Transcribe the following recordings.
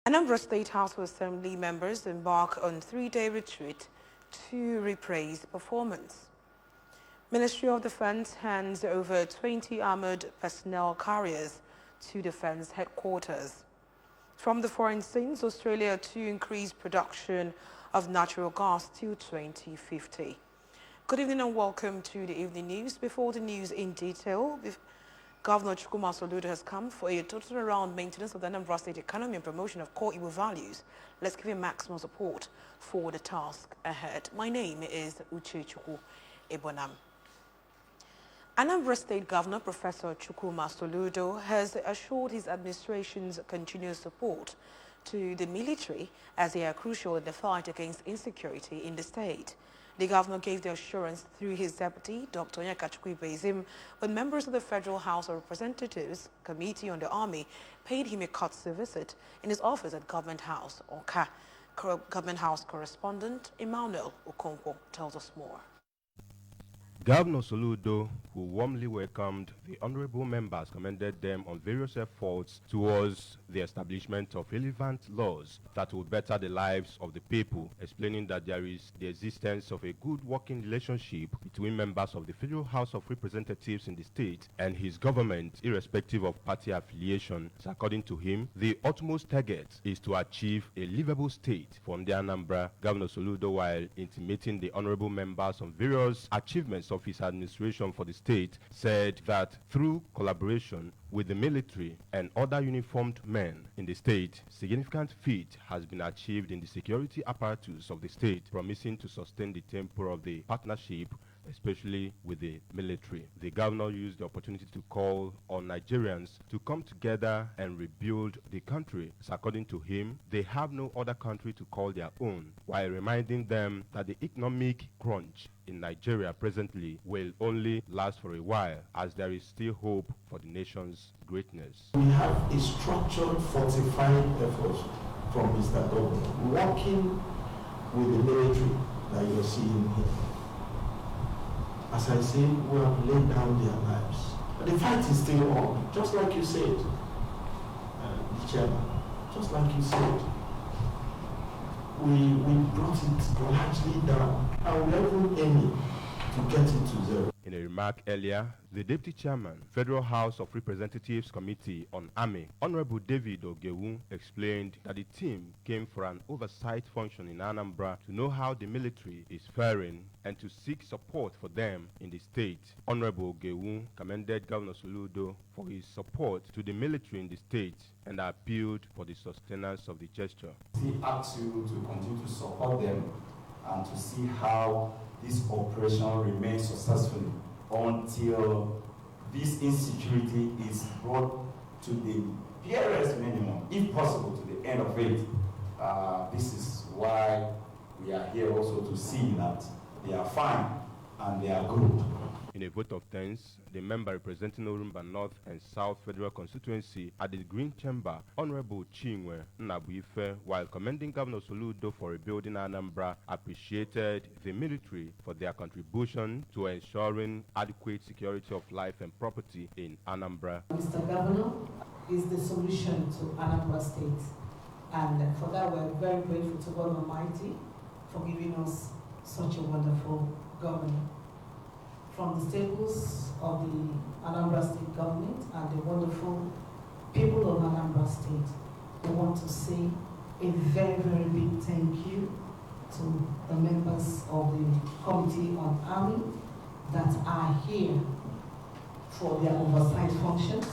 Anambra State House of Assembly members embark on three-day retreat to repraise performance. Ministry of Defense hands over 20 armored personnel carriers to Defense headquarters. From the foreign scenes, Australia to increase production of natural gas till 2050. Good evening and welcome to the evening news. Before the news in detail, Governor Chukwuma Soludo has come for a total around maintenance of the Anambra State economy and promotion of core Igbo values. Let's give him maximum support for the task ahead. My name is Uche Chukwu Ebonam. Anambra State Governor Professor Chukwuma Soludo has assured his administration's continuous support to the military as they are crucial in the fight against insecurity in the state. The governor gave the assurance through his deputy, Dr. Onyekachukwu Ibezim, when members of the Federal House of Representatives Committee on the Army paid him a courtesy visit in his office at Government House, Oka. Government House correspondent Emmanuel Okonkwo tells us more. Governor Soludo, who warmly welcomed the honorable members, commended them on various efforts towards the establishment of relevant laws that will better the lives of the people, explaining that there is the existence of a good working relationship between members of the Federal House of Representatives in the state and his government, irrespective of party affiliation. So according to him, the utmost target is to achieve a livable state for Anambra. Governor Soludo, while intimating the honorable members on various achievements of his administration for the state, said that through collaboration with the military and other uniformed men in the state, significant feat has been achieved in the security apparatus of the state, promising to sustain the tempo of the partnership, especially with the military. The governor used the opportunity to call on Nigerians to come together and rebuild the country. So according to him, they have no other country to call their own, while reminding them that the economic crunch in Nigeria presently will only last for a while, as there is still hope for the nation's greatness. We have a structured, fortified effort from Mr. Governor, working with the military that you're seeing here. As I say, we have laid down their lives. But the fight is still on, just like you said, the chairman, just like you said. We brought it largely down, and we are aiming to get it to zero. In a remark earlier, the Deputy Chairman, Federal House of Representatives Committee on Army, Honorable David Ogewu, explained that the team came for an oversight function in Anambra to know how the military is faring and to seek support for them in the state. Honorable Ogewu commended Governor Soludo for his support to the military in the state and appealed for the sustenance of the gesture. We ask you to continue to support them and to see how this operation remains successful until this insecurity is brought to the barest minimum, if possible, to the end of it. This is why we are here also to see that they are fine and they are good. In a vote of thanks, the member representing Orumba North and South Federal Constituency at the Green Chamber, Honorable Chinwe Nnabuife, while commending Governor Soludo for rebuilding Anambra, appreciated the military for their contribution to ensuring adequate security of life and property in Anambra. Mr. Governor is the solution to Anambra State, and for that we're very grateful to God Almighty for giving us such a wonderful governor. From the staples of the Anambra State government and the wonderful people of Anambra State, I want to say a very, very big thank you to the members of the Committee on Army that are here for their oversight functions.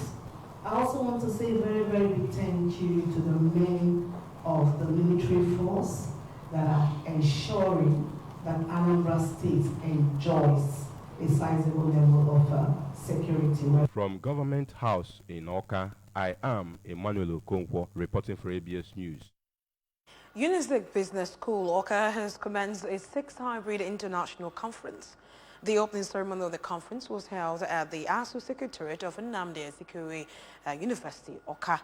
I also want to say a very, very big thank you to the men of the military force that are ensuring that Anambra State enjoys a sizable level of security. From Government House in Oka, I am Emmanuel Okonkwo reporting for ABS News. Unizik Business School, Oka, has commenced a 6th Hybrid International Conference. The opening ceremony of the conference was held at the ASU Secretariat of Nnamdi Azikiwe University, Oka.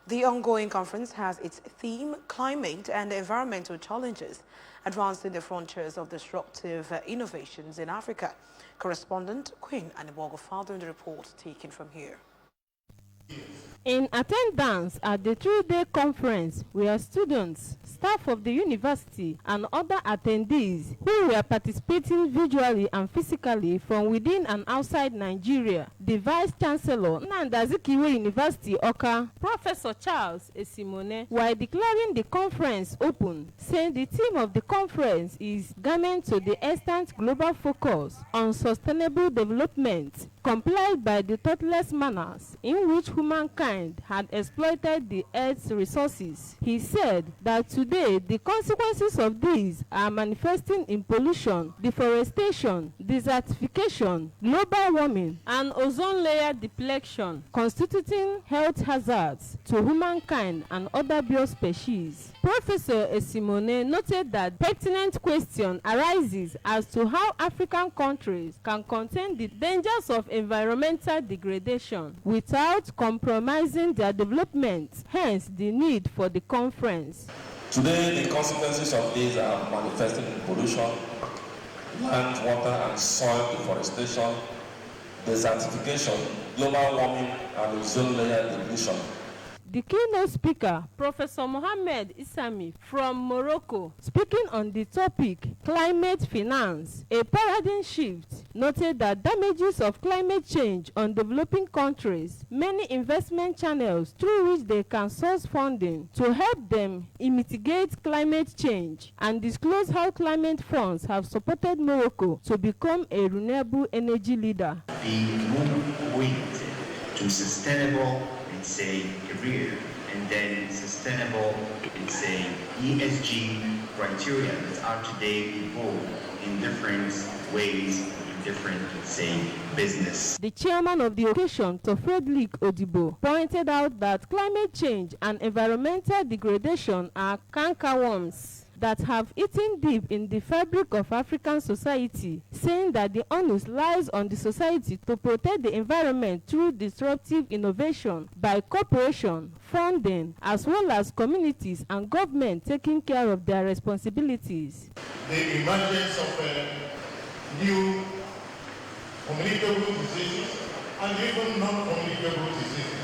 The ongoing conference has its theme, Climate and Environmental Challenges, Advancing the Frontiers of Disruptive Innovations in Africa. Correspondent Queen Anibogo following the report taken from here. In attendance at the 3-day conference were students, staff of the university, and other attendees who were participating visually and physically from within and outside Nigeria. The Vice Chancellor, Nnamdi Azikiwe University, Awka, Professor Charles Esimone, while declaring the conference open, saying the theme of the conference is Garment to the Extant Global Focus on Sustainable Development, complied by the thoughtless manners in which humankind had exploited the Earth's resources. He said that today the consequences of these are manifesting in pollution, deforestation, desertification, global warming, and ozone layer depletion, constituting health hazards to humankind and other biospecies. Professor Esimone noted that pertinent question arises as to how African countries can contain the dangers of environmental degradation without compromising their development, hence the need for the conference. Today, the consequences of these are manifesting in pollution, land, water, and soil deforestation, desertification, global warming, and ozone layer depletion. The keynote speaker, Professor Mohamed Isami from Morocco, speaking on the topic Climate Finance, a paradigm shift, noted that damages of climate change on developing countries, many investment channels through which they can source funding to help them mitigate climate change, and disclose how climate funds have supported Morocco to become a renewable energy leader. The move going to sustainable, say, career, and then sustainable, say, ESG criteria that are today evolved in different ways, in different, say, business. The chairman of the occasion, Tofredlik Odibo, pointed out that climate change and environmental degradation are cankerworms that have eaten deep in the fabric of African society, saying that the onus lies on the society to protect the environment through disruptive innovation by cooperation, funding, as well as communities and government taking care of their responsibilities. The emergence of new communicable diseases and even non-communicable diseases.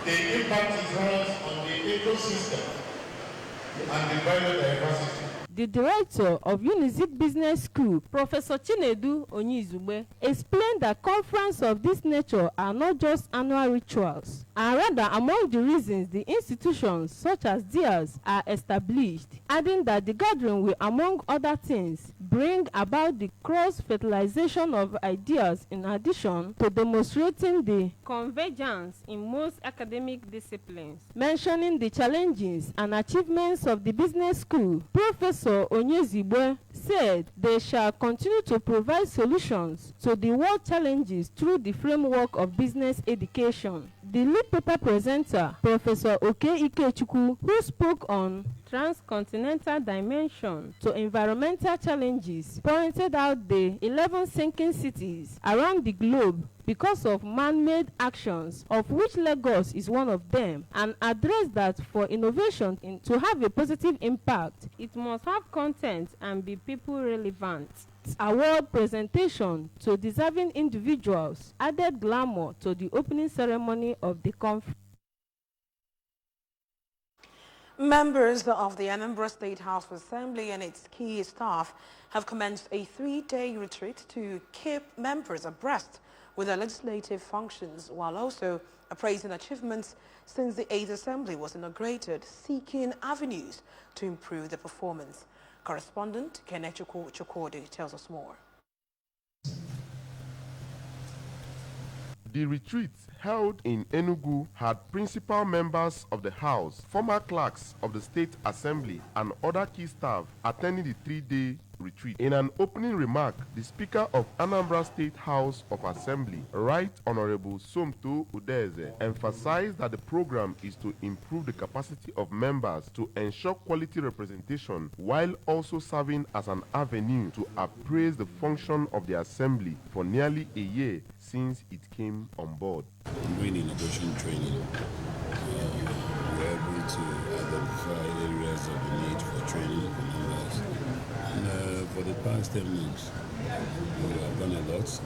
The impact is right on the ecosystem and the biodiversity. The director of Unizik Business School, Professor Chinedu Onyizugbe, explained that conferences of this nature are not just annual rituals, and rather among the reasons the institutions such as theirs are established, adding that the gathering will, among other things, bring about the cross-fertilization of ideas in addition to demonstrating the convergence in most academic disciplines. Mentioning the challenges and achievements of the business school, Professor Onyezigbo said they shall continue to provide solutions to the world challenges through the framework of business education. The lead paper presenter, Professor Oke Ikechukwu, who spoke on transcontinental dimension to environmental challenges, pointed out the 11 sinking cities around the globe because of man-made actions, of which Lagos is one of them, and addressed that for innovation to have a positive impact, it must have content and be people relevant. Award presentation to deserving individuals added glamour to the opening ceremony of the conference. Members of the Anambra State House of Assembly and its key staff have commenced a 3-day retreat to keep members abreast with their legislative functions, while also appraising achievements since the 8th Assembly was inaugurated, seeking avenues to improve the performance. Correspondent Kenechukwu Chukwudi tells us more. The retreat held in Enugu had principal members of the House, former clerks of the State Assembly, and other key staff attending the 3-day retreat. In an opening remark, the Speaker of Anambra State House of Assembly, Right Honorable Somto Udeze, emphasized that the program is to improve the capacity of members to ensure quality representation while also serving as an avenue to appraise the function of the Assembly for nearly a year since it came on board. During innovation training, we were able to identify areas of the need for training for members. And for the past 10 months, we have done a lot,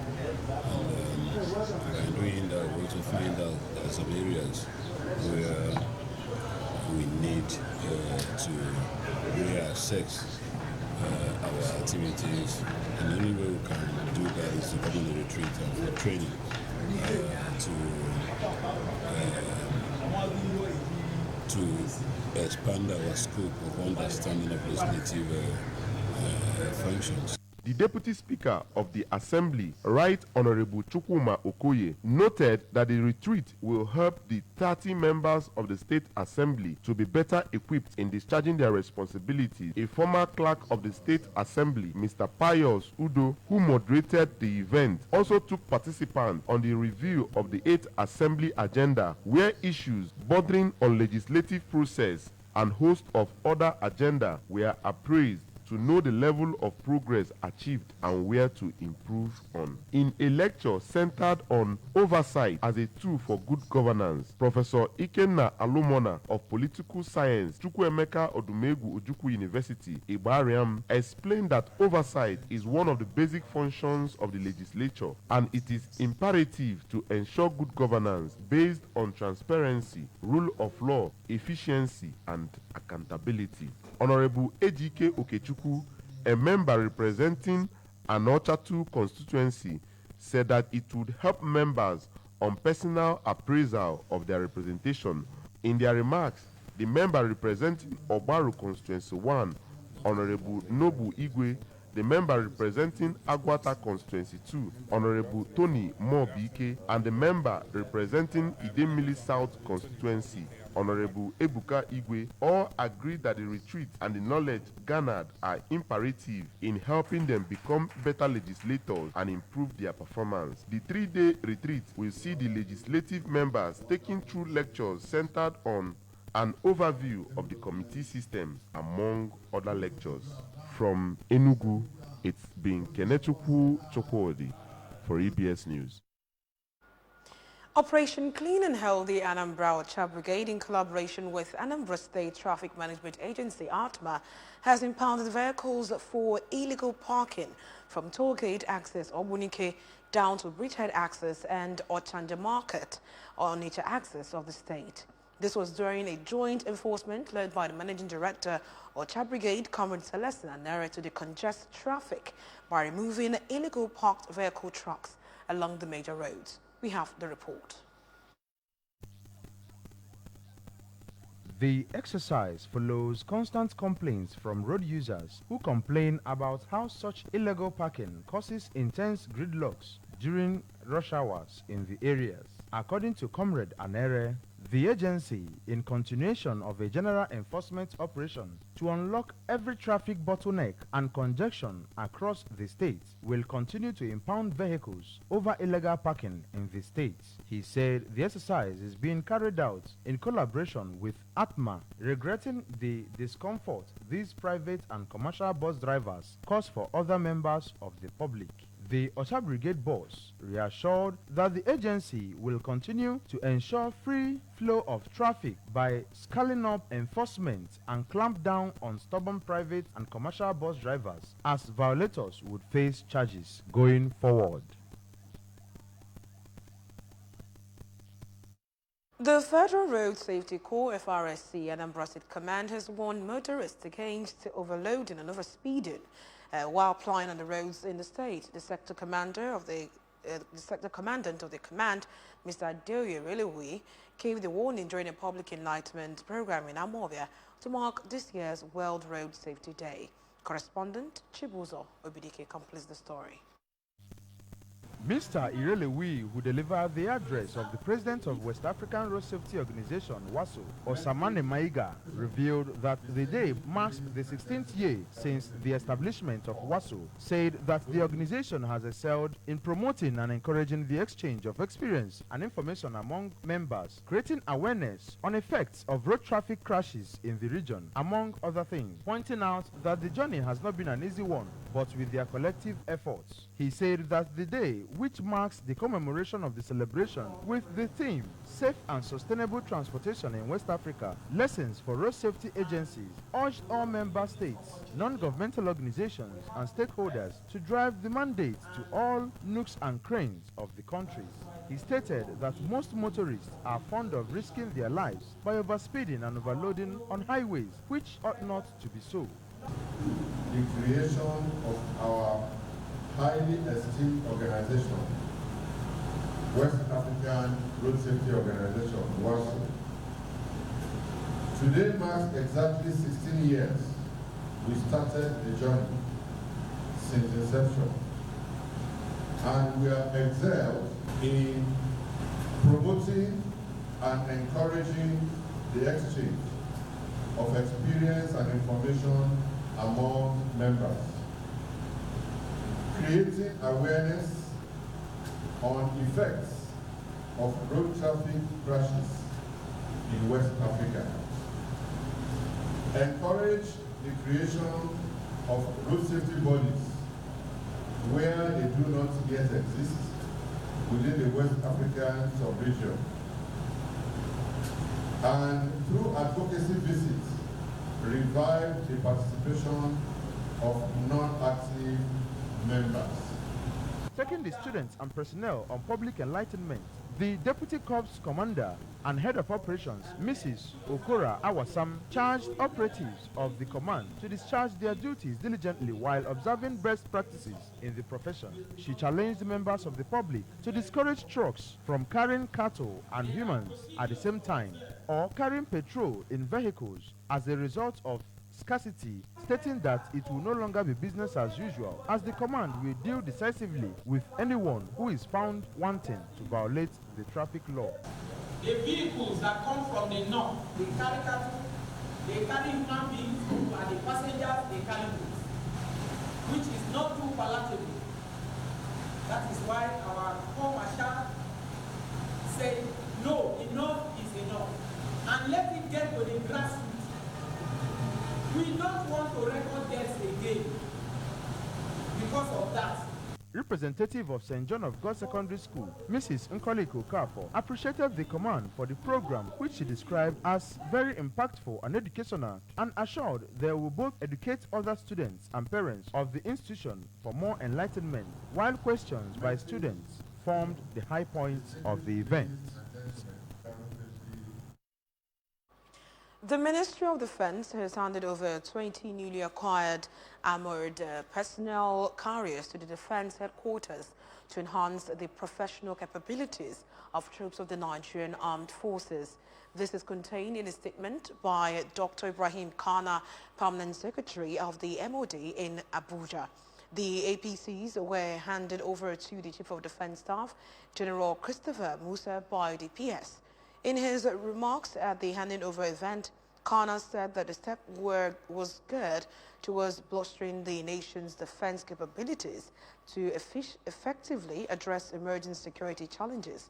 and by doing that, we also find out there are some areas where we need to reassess our activities, and the only way we can do that is to come on a retreat and for training to expand our scope of understanding of legislative functions. The Deputy Speaker of the Assembly, Right Honorable Chukwuma Okoye, noted that the retreat will help the 30 members of the State Assembly to be better equipped in discharging their responsibilities. A former clerk of the State Assembly, Mr. Pius Udo, who moderated the event, also took participants on the review of the 8th Assembly agenda, where issues bordering on legislative process and host of other agenda were appraised to know the level of progress achieved and where to improve on. In a lecture centered on oversight as a tool for good governance, Professor Ikenna Alumona of Political Science, Chukwuemeka Odumegwu Ojukwu University, Igbariam, explained that oversight is one of the basic functions of the legislature, and it is imperative to ensure good governance based on transparency, rule of law, efficiency, and accountability. Honorable Ejike Okechukwu, a member representing Anochatu constituency, said that it would help members on personal appraisal of their representation. In their remarks, the member representing Obaru constituency 1, Honorable Nobu Igwe, the member representing Agwata constituency 2, Honorable Tony Mobike, and the member representing Idemili South constituency, Honorable Ebuka Igwe, all agreed that the retreat and the knowledge garnered are imperative in helping them become better legislators and improve their performance. The 3-day retreat will see the legislative members taking through lectures centered on an overview of the committee system, among other lectures. From Enugu, it's been Kenechukwu Chokwodi for EBS News. Operation Clean and Healthy Anambra Ocha Brigade, in collaboration with Anambra State Traffic Management Agency, ATMA, has impounded vehicles for illegal parking from Tollgate Access Obunike down to Bridgehead Access and Ochanja Market on Onitsha Access of the state. This was during a joint enforcement led by the Managing Director Ocha Brigade, Comrade Celestin Anere, to decongest traffic by removing illegal parked vehicle trucks along the major roads. We have the report. The exercise follows constant complaints from road users who complain about how such illegal parking causes intense gridlocks during rush hours in the areas. According to Comrade Anere, the agency, in continuation of a general enforcement operation to unlock every traffic bottleneck and congestion across the state, will continue to impound vehicles over illegal parking in the state. He said the exercise is being carried out in collaboration with ATMA, regretting the discomfort these private and commercial bus drivers cause for other members of the public. The Ocha Brigade boss reassured that the agency will continue to ensure free flow of traffic by scaling up enforcement and clamp down on stubborn private and commercial bus drivers, as violators would face charges going forward. The Federal Road Safety Corps, FRSC, Anambra State Command has warned motorists against overloading and overspeeding while plying on the roads in the state. The sector commandant of the command, Mr. Adeoye Relewi, gave the warning during a public enlightenment program in Amovia to mark this year's World Road Safety Day. Correspondent Chibuzo Obidike completes the story. Mr. Irelewi, who delivered the address of the president of West African Road Safety Organization, WASO, Osamane Maiga, revealed that the day marks the 16th year since the establishment of WASO, said that the organization has excelled in promoting and encouraging the exchange of experience and information among members, creating awareness on effects of road traffic crashes in the region, among other things, pointing out that the journey has not been an easy one, but with their collective efforts. He said that the day which marks the commemoration of the celebration with the theme Safe and Sustainable Transportation in West Africa, Lessons for Road Safety Agencies, urged all member states, non-governmental organizations and stakeholders to drive the mandate to all nooks and crannies of the countries. He stated that most motorists are fond of risking their lives by overspeeding and overloading on highways, which ought not to be so. The creation of our highly esteemed organization, West African Road Safety Organization, WASO. Today marks exactly 16 years we started the journey since inception, and we have excelled in promoting and encouraging the exchange of experience and information among members, creating awareness on effects of road traffic crashes in West Africa, encourage the creation of road safety bodies where they do not yet exist within the West African sub-region, and through advocacy visits, revive the participation of non-active members. Taking the students and personnel on public enlightenment, the Deputy Corps Commander and Head of Operations, Mrs. Okora Awasam, charged operatives of the command to discharge their duties diligently while observing best practices in the profession. She challenged members of the public to discourage trucks from carrying cattle and humans at the same time, or carrying petrol in vehicles as a result of scarcity, stating that it will no longer be business as usual, as the command will deal decisively with anyone who is found wanting to violate the traffic law. The vehicles that come from the north, they carry cattle, they carry human beings, and the passengers, they carry goods, which is not too palatable. That is why our Corps Marshal said, no, enough is enough, and let it get to the grassroots. We don't want to record deaths again because of that. Representative of St. John of God Secondary School, Mrs. Nkoliko Kafo, appreciated the command for the program, which she described as very impactful and educational, and assured they will both educate other students and parents of the institution for more enlightenment, while questions by students formed the high points of the event. The Ministry of Defense has handed over 20 newly acquired armored personnel carriers to the Defense Headquarters to enhance the professional capabilities of troops of the Nigerian Armed Forces. This is contained in a statement by Dr. Ibrahim Kana, Permanent Secretary of the MOD in Abuja. The APCs were handed over to the Chief of Defense Staff, General Christopher Musa, by the PS. In his remarks at the handing over event, Kana said that the step was geared towards bolstering the nation's defense capabilities to effectively address emerging security challenges.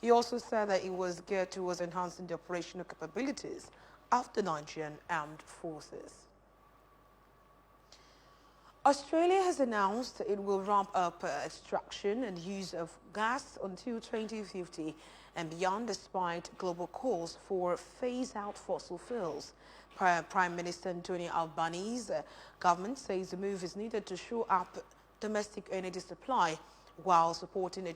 He also said that it was geared towards enhancing the operational capabilities of the Nigerian Armed Forces. Australia has announced it will ramp up extraction and use of gas until 2050 and beyond, despite global calls for phase-out fossil fuels. Prime Minister Anthony Albanese's government says the move is needed to shore up domestic energy supply while supporting a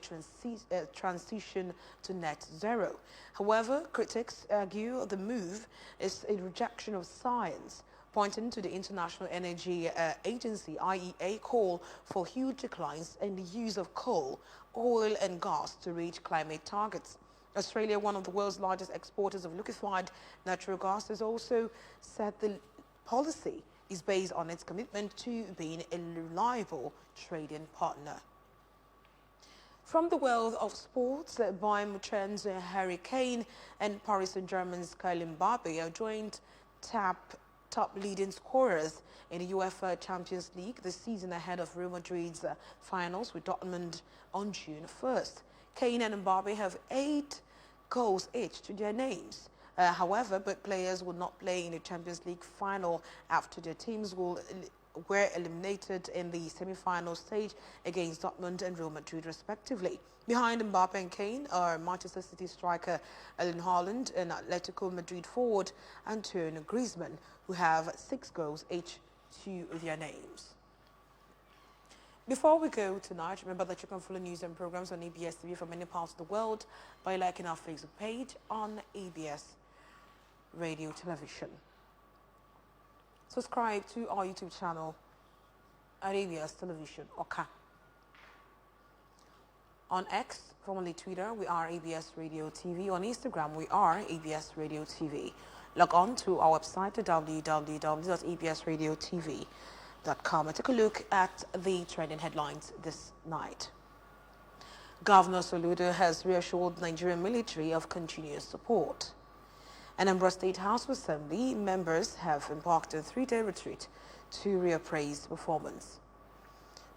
transition to net zero. However, critics argue the move is a rejection of science, pointing to the International Energy Agency, IEA, call for huge declines in the use of coal, oil and gas to reach climate targets. Australia, one of the world's largest exporters of liquefied natural gas, has also said the policy is based on its commitment to being a reliable trading partner. From the world of sports, Bayern München's Harry Kane and Paris Saint-Germain's Kylian Mbappe are joint top leading scorers in the UEFA Champions League this season ahead of Real Madrid's finals with Dortmund on June 1st. Kane and Mbappe have 8 goals each to their names. However, both players will not play in the Champions League final after their teams will were eliminated in the semi-final stage against Dortmund and Real Madrid respectively. Behind Mbappe and Kane are Manchester City striker Erling Haaland and Atletico Madrid forward Antoine Griezmann, who have 6 goals each to their names. Before we go tonight, remember that you can follow news and programs on ABS TV from many parts of the world by liking our Facebook page on ABS Radio Television. Subscribe to our YouTube channel at ABS Television Oka. On X, formerly Twitter, we are ABS Radio TV. On Instagram, we are ABS Radio TV. Log on to our website at www.absradiotv.com and take a look at the trending headlines this night. Governor Soludo has reassured Nigerian military of continuous support. Anambra State House of Assembly members have embarked on a 3-day retreat to reappraise performance.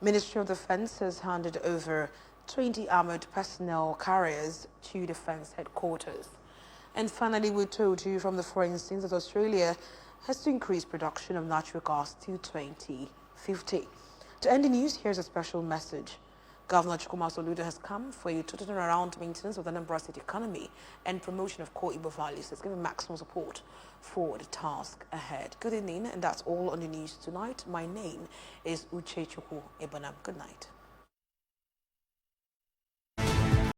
Ministry of Defense has handed over 20 armored personnel carriers to Defense headquarters. And finally, we told you from the foreign scenes that Australia has to increase production of natural gas to 2050. To end the news, here's a special message. Governor Chukwuma Soludo has come for a total turnaround maintenance of the Anambra State economy and promotion of core Igbo values. He's given maximum support for the task ahead. Good evening, and that's all on the news tonight. My name is Uche Chukwu Ebanam. Good night.